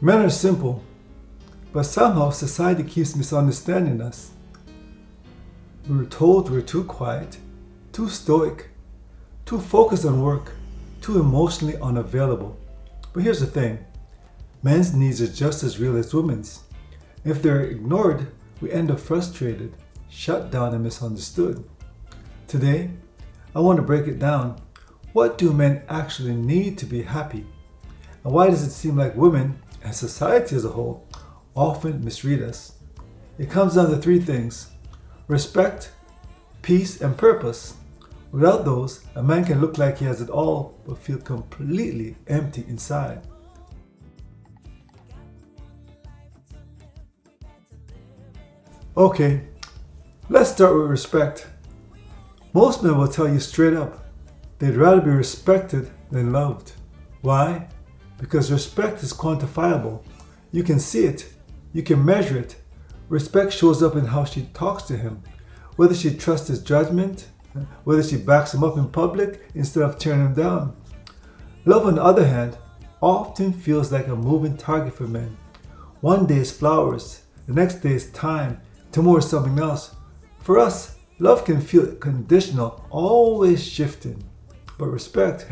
Men are simple, but somehow society keeps misunderstanding us. We were told we're too quiet, too stoic, too focused on work, too emotionally unavailable. But here's the thing, men's needs are just as real as women's. If they're ignored, we end up frustrated, shut down, and misunderstood. Today, I want to break it down. What do men actually need to be happy? And why does it seem like women, and society as a whole, often misread us? It comes down to three things: respect, peace, and purpose. Without those, a man can look like he has it all, but feel completely empty inside. Okay, let's start with respect. Most men will tell you straight up, they'd rather be respected than loved. Why? Because respect is quantifiable. You can see it. You can measure it. Respect shows up in how she talks to him, whether she trusts his judgment, whether she backs him up in public instead of tearing him down. Love, on the other hand, often feels like a moving target for men. One day is flowers, the next day is time, tomorrow is something else. For us, love can feel conditional, always shifting. But respect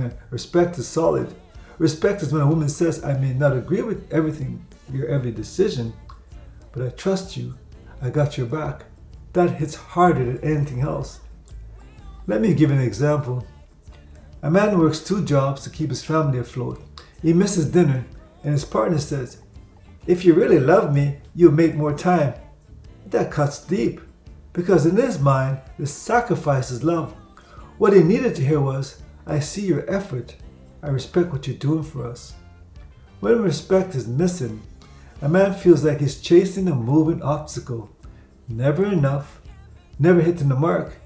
is solid. Respect is when a woman says, I may not agree with your every decision, but I trust you, I got your back. That hits harder than anything else. Let me give you an example. A man works 2 jobs to keep his family afloat. He misses dinner, and his partner says, if you really love me, you'll make more time. That cuts deep, because in his mind, the sacrifice is love. What he needed to hear was, I see your effort. I respect what you're doing for us. When respect is missing, a man feels like he's chasing a moving obstacle. Never enough, never hitting the mark.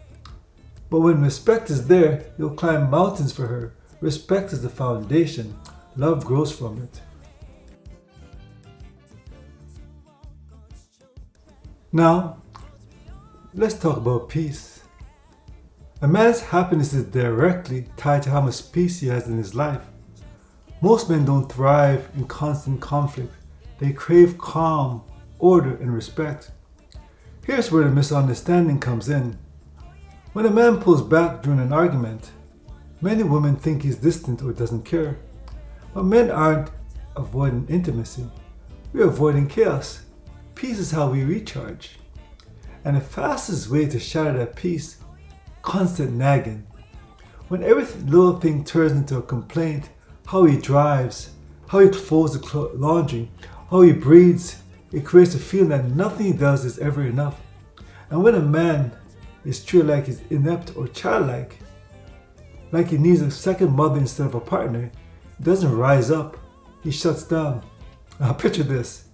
But when respect is there, you'll climb mountains for her. Respect is the foundation. Love grows from it. Now, let's talk about peace. A man's happiness is directly tied to how much peace he has in his life. Most men don't thrive in constant conflict. They crave calm, order, and respect. Here's where the misunderstanding comes in. When a man pulls back during an argument, many women think he's distant or doesn't care. But men aren't avoiding intimacy. We're avoiding chaos. Peace is how we recharge. And the fastest way to shatter that peace, constant nagging. When every little thing turns into a complaint, how he drives, how he folds the laundry, how he breathes, it creates a feeling that nothing he does is ever enough. And when a man is treated like he's inept or childlike, like he needs a second mother instead of a partner, he doesn't rise up, he shuts down. Now picture this.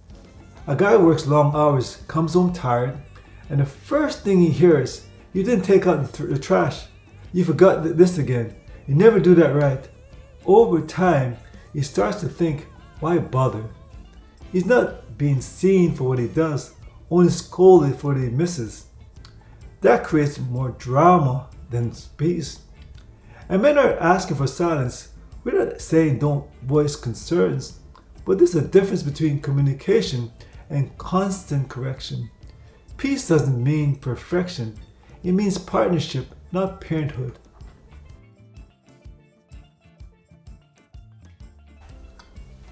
A guy works long hours, comes home tired, and the first thing he hears, you didn't take out the trash. You forgot this again. You never do that right. Over time, he starts to think, why bother? He's not being seen for what he does, only scolded for what he misses. That creates more drama than peace. And men are asking for silence. We're not saying don't voice concerns, but there's a difference between communication and constant correction. Peace doesn't mean perfection. It means partnership, not parenthood.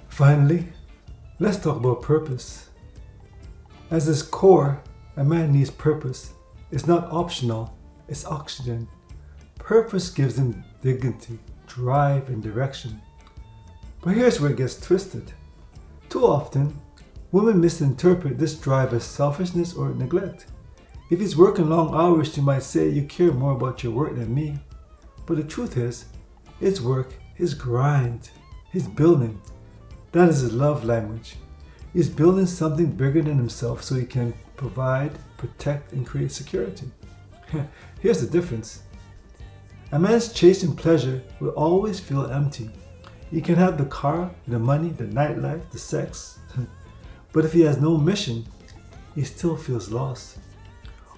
Finally, let's talk about purpose. As its core, a man needs purpose. It's not optional, it's oxygen. Purpose gives him dignity, drive, and direction. But here's where it gets twisted. Too often, women misinterpret this drive as selfishness or neglect. If he's working long hours, she might say, you care more about your work than me. But the truth is, his work, his grind, his building, that is his love language. He's building something bigger than himself so he can provide, protect, and create security. Here's the difference. A man's chasing pleasure will always feel empty. He can have the car, the money, the nightlife, the sex. But if he has no mission, he still feels lost.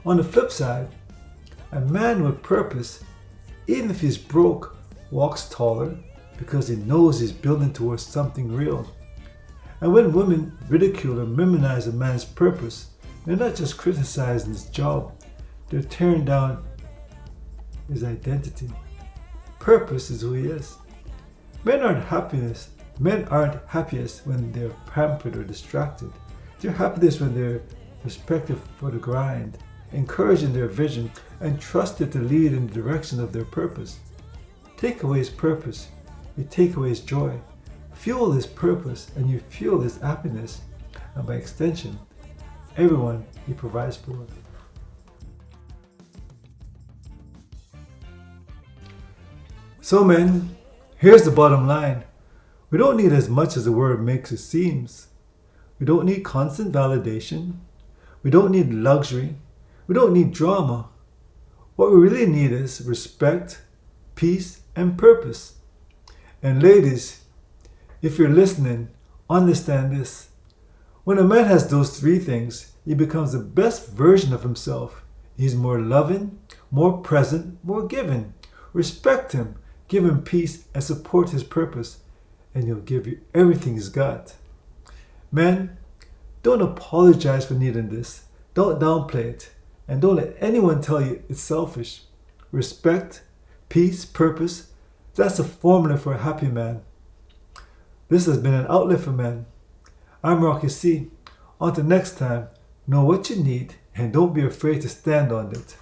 On the flip side, a man with purpose, even if he's broke, walks taller because he knows he's building towards something real. And when women ridicule or minimize a man's purpose, they're not just criticizing his job, they're tearing down his identity. Purpose is who he is. Men aren't happiest when they're pampered or distracted. They're happiest when they're respected for the grind, encouraged in their vision, and trusted to lead in the direction of their purpose. Take away his purpose, you take away his joy. Fuel his purpose, and you fuel his happiness, and by extension, everyone he provides for. So men, here's the bottom line. We don't need as much as the word makes it seems. We don't need constant validation. We don't need luxury. We don't need drama. What we really need is respect, peace, and purpose. And ladies, if you're listening, understand this. When a man has those three things, he becomes the best version of himself. He's more loving, more present, more giving. Respect him, give him peace, and support his purpose, and he'll give you everything he's got. Men, don't apologize for needing this. Don't downplay it. And don't let anyone tell you it's selfish. Respect, peace, purpose, that's the formula for a happy man. This has been an outlet for men. I'm Rocky C. Until next time, know what you need and don't be afraid to stand on it.